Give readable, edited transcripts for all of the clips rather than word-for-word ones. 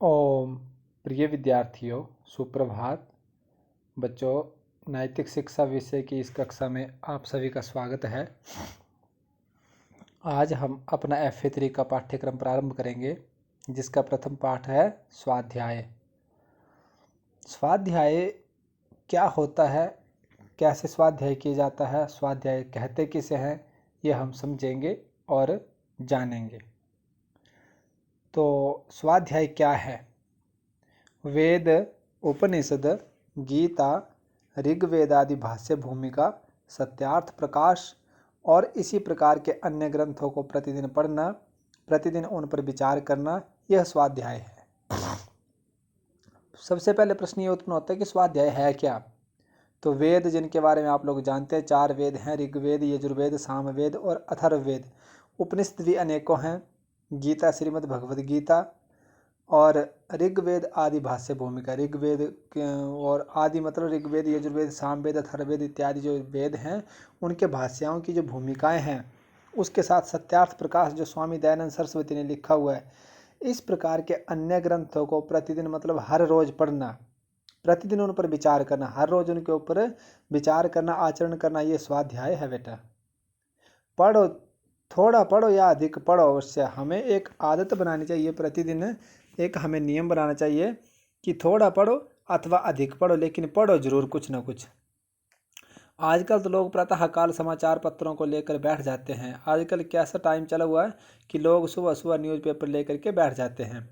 ओम प्रिय विद्यार्थियों, सुप्रभात। बच्चों, नैतिक शिक्षा विषय की इस कक्षा में आप सभी का स्वागत है। आज हम अपना FA3 का पाठ्यक्रम प्रारंभ करेंगे, जिसका प्रथम पाठ है स्वाध्याय। स्वाध्याय क्या होता है, कैसे स्वाध्याय किया जाता है, स्वाध्याय कहते किसे हैं, ये हम समझेंगे और जानेंगे। तो स्वाध्याय क्या है? वेद, उपनिषद, गीता, ऋग्वेद आदि भाष्य भूमिका, सत्यार्थ प्रकाश और इसी प्रकार के अन्य ग्रंथों को प्रतिदिन पढ़ना, प्रतिदिन उन पर विचार करना, यह स्वाध्याय है। सबसे पहले प्रश्न ये उत्पन्न होता है कि स्वाध्याय है क्या? तो वेद, जिनके बारे में आप लोग जानते हैं, 4 वेद हैं, ऋग्वेद, यजुर्वेद, सामवेद और अथर्ववेद। उपनिषद भी अनेकों हैं, गीता, श्रीमद् भगवद गीता और ऋग्वेद आदि भाष्य भूमिका। ऋग्वेद और आदि मतलब ऋग्वेद, यजुर्वेद, सामवेद, अथर्ववेद इत्यादि जो वेद हैं, उनके भाष्यों की जो भूमिकाएं हैं, उसके साथ सत्यार्थ प्रकाश जो स्वामी दयानंद सरस्वती ने लिखा हुआ है, इस प्रकार के अन्य ग्रंथों को प्रतिदिन मतलब हर रोज पढ़ना, प्रतिदिन उन पर विचार करना, हर रोज उनके ऊपर विचार करना, आचरण करना, ये स्वाध्याय है बेटा। पढ़ो, थोड़ा पढ़ो या अधिक पढ़ो, अवश्य हमें एक आदत बनानी चाहिए, प्रतिदिन एक हमें नियम बनाना चाहिए कि थोड़ा पढ़ो अथवा अधिक पढ़ो, लेकिन पढ़ो जरूर कुछ ना कुछ। आजकल तो लोग प्रातःकाल समाचार पत्रों को लेकर बैठ जाते हैं। आजकल कैसा टाइम चला हुआ है कि लोग सुबह सुबह न्यूज़पेपर लेकर के बैठ जाते हैं।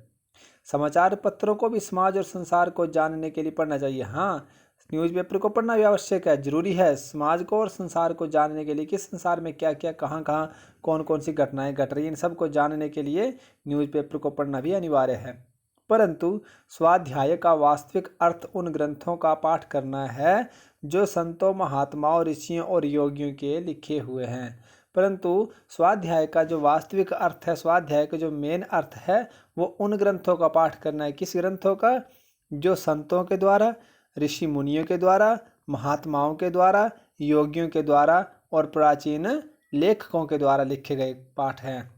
समाचार पत्रों को भी समाज और संसार को जानने के लिए पढ़ना चाहिए। हाँ, न्यूज़पेपर को पढ़ना भी आवश्यक है, जरूरी है समाज को और संसार को जानने के लिए कि संसार में क्या क्या, कहाँ कहाँ, कौन कौन सी घटनाएं घट रही हैं, इन सब को जानने के लिए न्यूज़पेपर को पढ़ना भी अनिवार्य है। परंतु स्वाध्याय का वास्तविक अर्थ उन ग्रंथों का पाठ करना है जो संतों, महात्माओं, ऋषियों और योगियों के लिखे हुए हैं। परंतु स्वाध्याय का जो वास्तविक अर्थ है, स्वाध्याय का जो मेन अर्थ है, वो उन ग्रंथों का पाठ करना है। किस ग्रंथों का? जो संतों के द्वारा, ऋषि मुनियों के द्वारा, महात्माओं के द्वारा, योगियों के द्वारा और प्राचीन लेखकों के द्वारा लिखे गए पाठ हैं,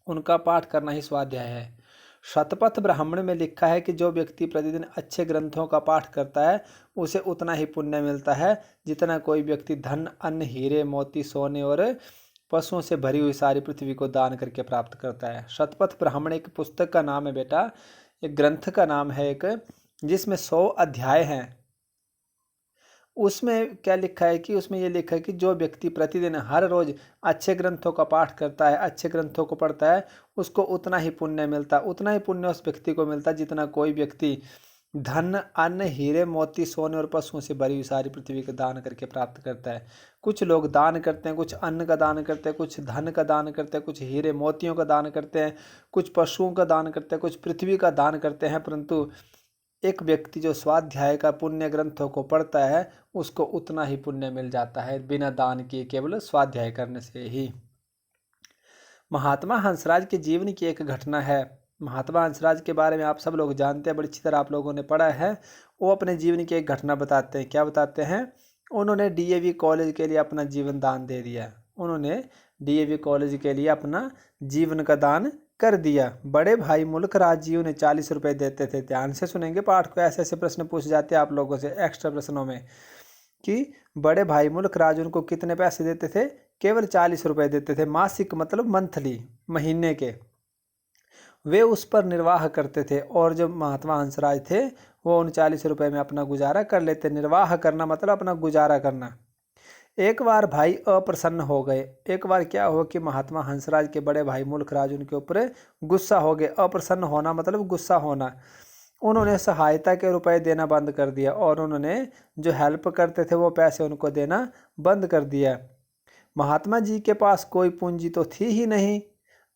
उनका पाठ करना ही स्वाध्याय है। शतपथ ब्राह्मण में लिखा है कि जो व्यक्ति प्रतिदिन अच्छे ग्रंथों का पाठ करता है, उसे उतना ही पुण्य मिलता है जितना कोई व्यक्ति धन, अन्न, हीरे, मोती, सोने और पशुओं से भरी हुई सारी पृथ्वी को दान करके प्राप्त करता है। शतपथ ब्राह्मण एक पुस्तक का नाम है बेटा, एक ग्रंथ का नाम है एक, जिसमें 100 अध्याय हैं। उसमें क्या लिखा है कि उसमें ये लिखा है कि जो व्यक्ति प्रतिदिन हर रोज अच्छे ग्रंथों का पाठ करता है, अच्छे ग्रंथों को पढ़ता है, उसको उतना ही पुण्य मिलता है, उतना ही पुण्य उस व्यक्ति को मिलता है जितना कोई व्यक्ति धन, अन्न, हीरे, मोती, सोने और पशुओं से भरी हुई सारी पृथ्वी का दान करके प्राप्त करता है। कुछ लोग दान करते हैं, कुछ अन्न का दान करते हैं, कुछ धन का दान करते हैं, कुछ हीरे मोतियों का दान करते हैं, कुछ पशुओं का दान करते हैं, कुछ पृथ्वी का दान करते हैं। परंतु एक व्यक्ति जो स्वाध्याय का पुण्य ग्रंथों को पढ़ता है, उसको उतना ही पुण्य मिल जाता है बिना दान किए, केवल स्वाध्याय करने से ही। महात्मा हंसराज के जीवन की एक घटना है। महात्मा हंसराज के बारे में आप सब लोग जानते हैं, बड़ी अच्छी तरह आप लोगों ने पढ़ा है। वो अपने जीवन की एक घटना बताते हैं। क्या बताते हैं? उन्होंने DAV कॉलेज के लिए अपना जीवन दान दे दिया। उन्होंने DAV कॉलेज के लिए अपना जीवन का दान कर दिया। बड़े भाई मुल्क राज जी उन्हें 40 रुपये देते थे। ध्यान से सुनेंगे पाठ को, ऐसे ऐसे प्रश्न पूछ जाते हैं आप लोगों से एक्स्ट्रा प्रश्नों में कि बड़े भाई मुल्क राज उनको कितने पैसे देते थे? केवल 40 रुपये देते थे, मासिक मतलब मंथली, महीने के। वे उस पर निर्वाह करते थे और जो महात्मा हंसराज थे, वो उन 40 रुपये में अपना गुजारा कर लेते। निर्वाह करना मतलब अपना गुजारा करना। एक बार भाई अप्रसन्न हो गए। एक बार क्या हुआ कि महात्मा हंसराज के बड़े भाई मुल्क राज उनके ऊपर गुस्सा हो गए। अप्रसन्न होना मतलब गुस्सा होना। उन्होंने सहायता के रुपए देना बंद कर दिया और उन्होंने जो हेल्प करते थे वो पैसे उनको देना बंद कर दिया। महात्मा जी के पास कोई पूंजी तो थी ही नहीं।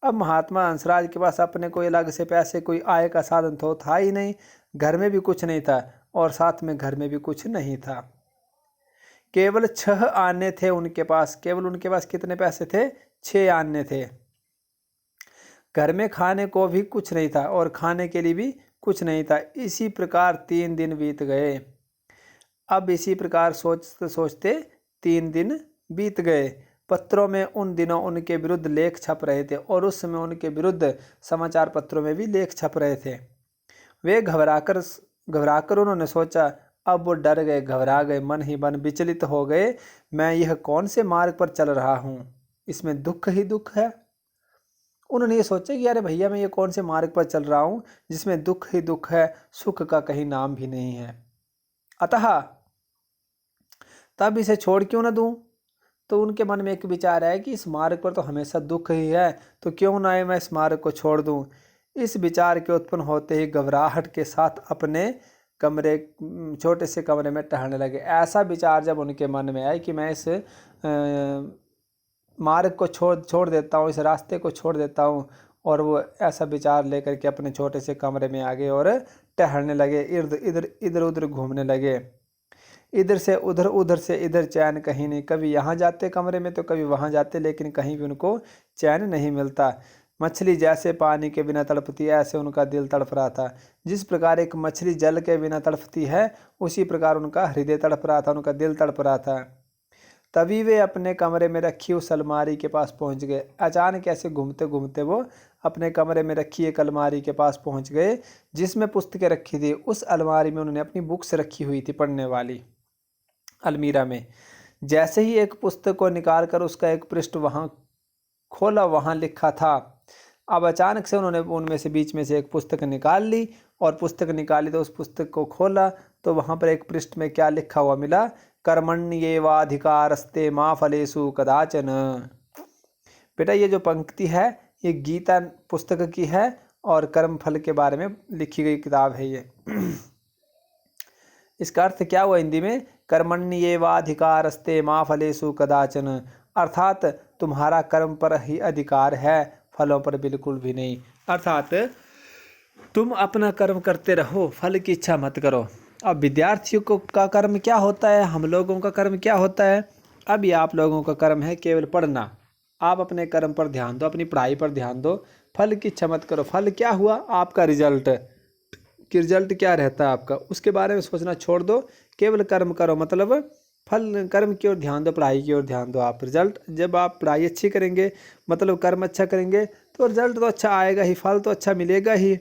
अब महात्मा हंसराज के पास अपने कोई अलग से पैसे, कोई आय का साधन तो था ही नहीं। घर में भी कुछ नहीं था और साथ में घर में भी कुछ नहीं था। केवल 6 आने थे उनके पास। केवल उनके पास कितने पैसे थे? 6 आने थे। घर में खाने को भी कुछ नहीं था और खाने के लिए भी कुछ नहीं था। इसी प्रकार 3 दिन बीत गए। अब इसी प्रकार सोचते सोचते 3 दिन बीत गए। पत्रों में उन दिनों उनके विरुद्ध लेख छप रहे थे और उस समय उनके विरुद्ध समाचार पत्रों में भी लेख छप रहे थे। वे घबराकर उन्होंने सोचा, अब वो डर गए, घबरा गए, मन ही मन विचलित हो गए। मैं यह कौन से मार्ग पर चल रहा हूँ, इसमें दुख ही दुख है। उन्होंने ये सोचा कि अरे भैया, मैं ये कौन से मार्ग पर चल रहा हूँ जिसमें दुख ही दुख है, सुख का कहीं नाम भी नहीं है। अतः तब इसे छोड़ क्यों न दूं। तो उनके मन में एक विचार है कि इस मार्ग पर तो हमेशा दुख ही है, तो क्यों ना मैं इस मार्ग को छोड़ दूं। इस विचार के उत्पन्न होते ही घबराहट के साथ अपने छोटे से कमरे में टहलने लगे। ऐसा विचार जब उनके मन में आए कि मैं इस मार्ग को छोड़ देता हूँ, इस रास्ते को छोड़ देता हूँ, और वो ऐसा विचार लेकर के अपने छोटे से कमरे में आ गए और टहलने लगे, इधर उधर घूमने लगे। इधर से इधर चैन कहीं नहीं, कभी यहाँ जाते कमरे में तो कभी वहाँ जाते, लेकिन कहीं भी उनको चैन नहीं मिलता। मछली जैसे पानी के बिना तड़पती है, ऐसे उनका दिल तड़प रहा था। जिस प्रकार एक मछली जल के बिना तड़पती है, उसी प्रकार उनका हृदय तड़प रहा था, उनका दिल तड़प रहा था। तभी वे अपने कमरे में रखी उस अलमारी के पास पहुंच गए। अचानक ऐसे घूमते घूमते वो अपने कमरे में रखी एक अलमारी के पास पहुंच गए जिसमें पुस्तकें रखी थी। उस अलमारी में उन्होंने अपनी बुक्स रखी हुई थी, पढ़ने वाली अलमीरा में। जैसे ही एक पुस्तक को निकाल कर उसका एक पृष्ठ वहाँ खोला, वहाँ लिखा था। अब अचानक से उन्होंने उनमें से बीच में से एक पुस्तक निकाल ली, और पुस्तक निकाली तो उस पुस्तक को खोला तो वहाँ पर एक पृष्ठ में क्या लिखा हुआ मिला, कर्मण्येवाधिकारस्ते मा फलेषु कदाचन। बेटा, ये जो पंक्ति है ये गीता पुस्तक की है और कर्म फल के बारे में लिखी गई किताब है ये। इसका अर्थ क्या हुआ हिंदी में, कर्मण्येवाधिकारस्ते मा फलेषु कदाचन, अर्थात तुम्हारा कर्म पर ही अधिकार है, फलों पर बिल्कुल भी नहीं। अर्थात तुम अपना कर्म करते रहो, फल की इच्छा मत करो। अब विद्यार्थियों को का कर्म क्या होता है, हम लोगों का कर्म क्या होता है। अभी आप लोगों का कर्म है केवल पढ़ना। आप अपने कर्म पर ध्यान दो, अपनी पढ़ाई पर ध्यान दो, फल की इच्छा मत करो। फल क्या हुआ, आपका रिजल्ट, कि रिजल्ट क्या रहता है आपका, उसके बारे में सोचना छोड़ दो। केवल कर्म करो, मतलब फल, कर्म की ओर ध्यान दो, पढ़ाई की ओर ध्यान दो। आप रिजल्ट, जब आप पढ़ाई अच्छी करेंगे, मतलब कर्म अच्छा करेंगे, तो रिजल्ट तो अच्छा आएगा ही, फल तो अच्छा मिलेगा ही।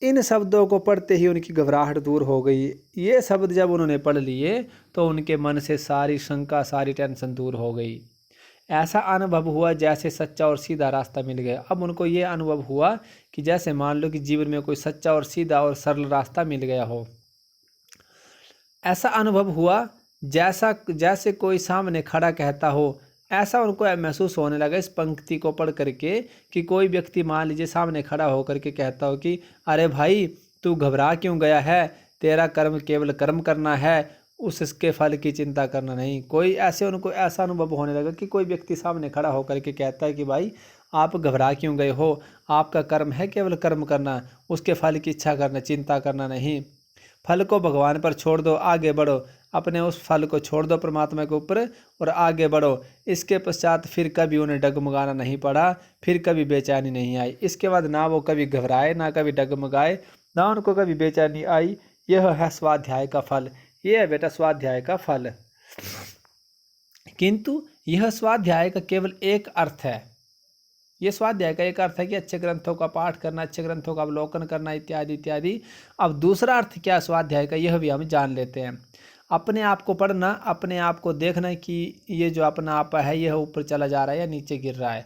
इन शब्दों को पढ़ते ही उनकी घबराहट दूर हो गई। ये शब्द जब उन्होंने पढ़ लिए तो उनके मन से सारी शंका, सारी टेंशन दूर हो गई। ऐसा अनुभव हुआ जैसे सच्चा और सीधा रास्ता मिल गया। अब उनको ये अनुभव हुआ कि जैसे मान लो कि जीवन में कोई सच्चा और सीधा और सरल रास्ता मिल गया हो। ऐसा अनुभव हुआ जैसे कोई सामने खड़ा कहता हो। ऐसा उनको महसूस होने लगा इस पंक्ति को पढ़ करके कि कोई व्यक्ति मान लीजिए सामने खड़ा होकर के कहता हो कि अरे भाई, तू घबरा क्यों गया है, तेरा कर्म केवल कर्म करना है, उसके फल की चिंता करना नहीं। कोई ऐसे, उनको ऐसा अनुभव होने लगा कि कोई व्यक्ति सामने खड़ा होकर के कहता है कि भाई, आप घबरा क्यों गए हो, आपका कर्म है केवल कर्म करना, उसके फल की इच्छा करना, चिंता करना नहीं। फल को भगवान पर छोड़ दो, आगे बढ़ो, अपने उस फल को छोड़ दो परमात्मा के ऊपर और आगे बढ़ो। इसके पश्चात फिर कभी उन्हें डगमगाना नहीं पड़ा, फिर कभी बेचैनी नहीं आई। इसके बाद ना वो कभी घबराए, ना कभी डगमगाए, ना उनको कभी बेचैनी आई। यह है स्वाध्याय का फल, यह है बेटा स्वाध्याय का फल। किंतु यह स्वाध्याय का केवल एक अर्थ है। ये स्वाध्याय का एक अर्थ है कि अच्छे ग्रंथों का पाठ करना, अच्छे ग्रंथों का अवलोकन करना, इत्यादि इत्यादि। अब दूसरा अर्थ क्या स्वाध्याय का, यह भी हम जान लेते हैं। अपने आप को पढ़ना, अपने आप को देखना कि ये जो अपना आपा है यह ऊपर चला जा रहा है या नीचे गिर रहा है।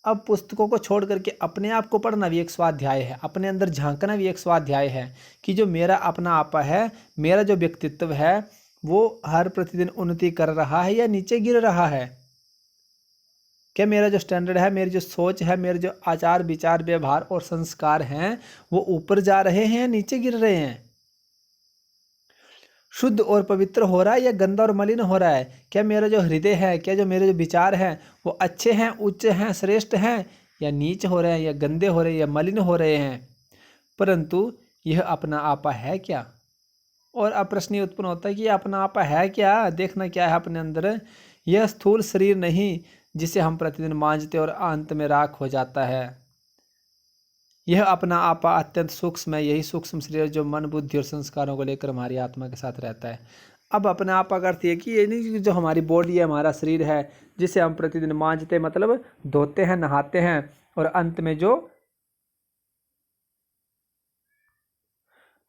अब पुस्तकों को छोड़ करके अपने आप को पढ़ना भी एक स्वाध्याय है, अपने अंदर झांकना भी एक स्वाध्याय है कि जो मेरा अपना आपा है, मेरा जो व्यक्तित्व है, वो हर प्रतिदिन उन्नति कर रहा है या नीचे गिर रहा है। क्या मेरा जो स्टैंडर्ड है, मेरी जो सोच है, मेरे जो आचार विचार व्यवहार और संस्कार हैं, वो ऊपर जा रहे हैं या नीचे गिर रहे हैं। शुद्ध और पवित्र हो रहा है या गंदा और मलिन हो रहा है। क्या मेरा जो हृदय है, क्या जो मेरे जो विचार हैं वो अच्छे हैं, उच्च हैं, श्रेष्ठ हैं, या नीच हो रहे हैं, या गंदे हो रहे हैं, या मलिन हो रहे हैं। परंतु यह अपना आपा है क्या। और अब प्रश्न ये उत्पन्न होता है कि अपना आपा है क्या, देखना क्या है अपने अंदर। यह स्थूल शरीर नहीं जिसे हम प्रतिदिन मांजते और अंत में राख हो जाता है। यह अपना आपा अत्यंत सूक्ष्म है, यही सूक्ष्म शरीर जो मन, बुद्धि और संस्कारों को लेकर हमारी आत्मा के साथ रहता है। अब अपना आपा का अर्थ ये कि ये नहीं कि जो हमारी बॉडी है, हमारा शरीर है, जिसे हम प्रतिदिन मांजते, मतलब धोते हैं, नहाते हैं, और अंत में जो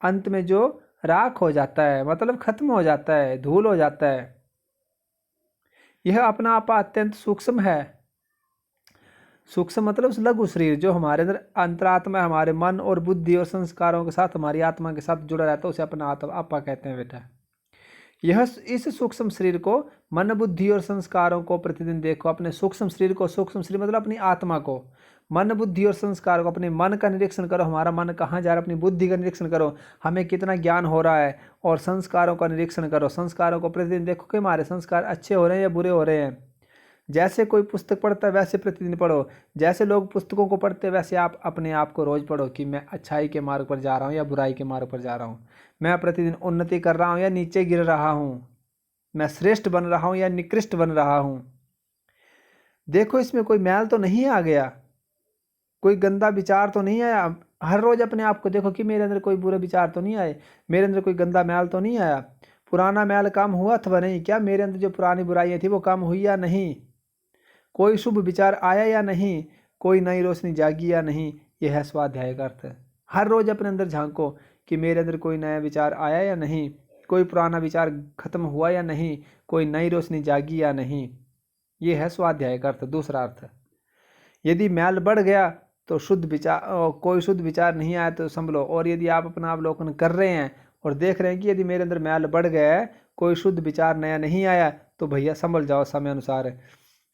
अंत में जो राख हो जाता है, मतलब खत्म हो जाता है, धूल हो जाता है। यह अपना आपा अत्यंत सूक्ष्म है। सूक्ष्म मतलब लघु शरीर जो हमारे अंदर अंतरात्मा, हमारे मन और बुद्धि और संस्कारों के साथ, हमारी आत्मा के साथ जुड़ा रहता है, उसे अपना आपा कहते हैं बेटा। यह इस सूक्ष्म शरीर को, मन बुद्धि और संस्कारों को प्रतिदिन देखो। अपने सूक्ष्म शरीर को, सूक्ष्म शरीर मतलब अपनी आत्मा को, मन बुद्धि और संस्कार को, अपने मन का निरीक्षण करो, हमारा मन कहाँ जा रहा है, अपनी बुद्धि का निरीक्षण करो, हमें कितना ज्ञान हो रहा है, और संस्कारों का निरीक्षण करो। संस्कारों को प्रतिदिन देखो कि हमारे संस्कार अच्छे हो रहे हैं या बुरे हो रहे हैं। जैसे कोई पुस्तक पढ़ता है वैसे प्रतिदिन पढ़ो। जैसे लोग पुस्तकों को पढ़ते हैं वैसे आप अपने आप को रोज पढ़ो कि मैं अच्छाई के मार्ग पर जा रहा हूँ या बुराई के मार्ग पर जा रहा हूँ। मैं प्रतिदिन उन्नति कर रहा हूँ या नीचे गिर रहा हूँ। मैं श्रेष्ठ बन रहा हूँ या निकृष्ट बन रहा हूँ। देखो इसमें कोई मैल तो नहीं आ गया, कोई गंदा विचार तो नहीं आया। हर रोज अपने आप को देखो कि मेरे अंदर कोई बुरे विचार तो नहीं आए, मेरे अंदर कोई गंदा मैल तो नहीं आया। पुराना मैल कम हुआ अथवा नहीं, क्या मेरे अंदर जो पुरानी बुराइयां थी वो कम हुई या नहीं, कोई शुभ विचार आया या नहीं, कोई नई रोशनी जागी या नहीं। यह है स्वाध्याय का अर्थ। हर रोज अपने अंदर झांको कि मेरे अंदर कोई नया विचार आया या नहीं, कोई पुराना विचार खत्म हुआ या नहीं, कोई नई रोशनी जागी या नहीं। यह है स्वाध्याय का अर्थ। दूसरा अर्थ, यदि मैल बढ़ गया तो शुद्ध विचार, कोई शुद्ध विचार नहीं आया तो संभलो। और यदि आप अपना अवलोकन कर रहे हैं और देख रहे हैं कि यदि मेरे अंदर मैल बढ़ गया है, कोई शुद्ध विचार नया नहीं आया, तो भैया संभल जाओ समय अनुसार।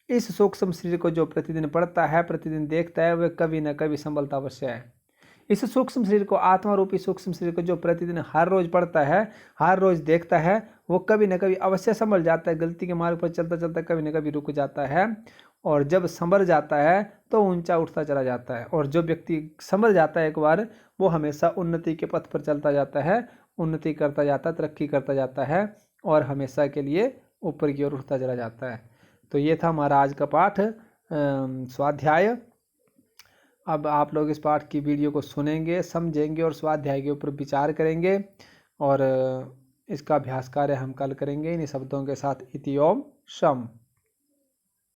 इस सूक्ष्म शरीर को जो प्रतिदिन पढ़ता है, प्रतिदिन देखता है, वह कभी न कभी संभलता अवश्य है। इस सूक्ष्म शरीर को, आत्मा रूपी सूक्ष्म शरीर को जो प्रतिदिन हर रोज पढ़ता है, हर रोज देखता है, वो कभी न कभी अवश्य संभल जाता है। गलती के मार्ग पर चलता चलता कभी न कभी रुक जाता है, और जब संभल जाता है तो ऊंचा उठता चला जाता है। और जो व्यक्ति संभल जाता है एक बार, वो हमेशा उन्नति के पथ पर चलता जाता है, उन्नति करता जाता है, तरक्की करता जाता है, और हमेशा के लिए ऊपर की ओर उठता चला जाता है। तो ये था हमारा आज का पाठ, स्वाध्याय। अब आप लोग इस पाठ की वीडियो को सुनेंगे, समझेंगे और स्वाध्याय के ऊपर विचार करेंगे, और इसका अभ्यास कार्य हम कल करेंगे इन्हीं शब्दों के साथ। इति ओम शम।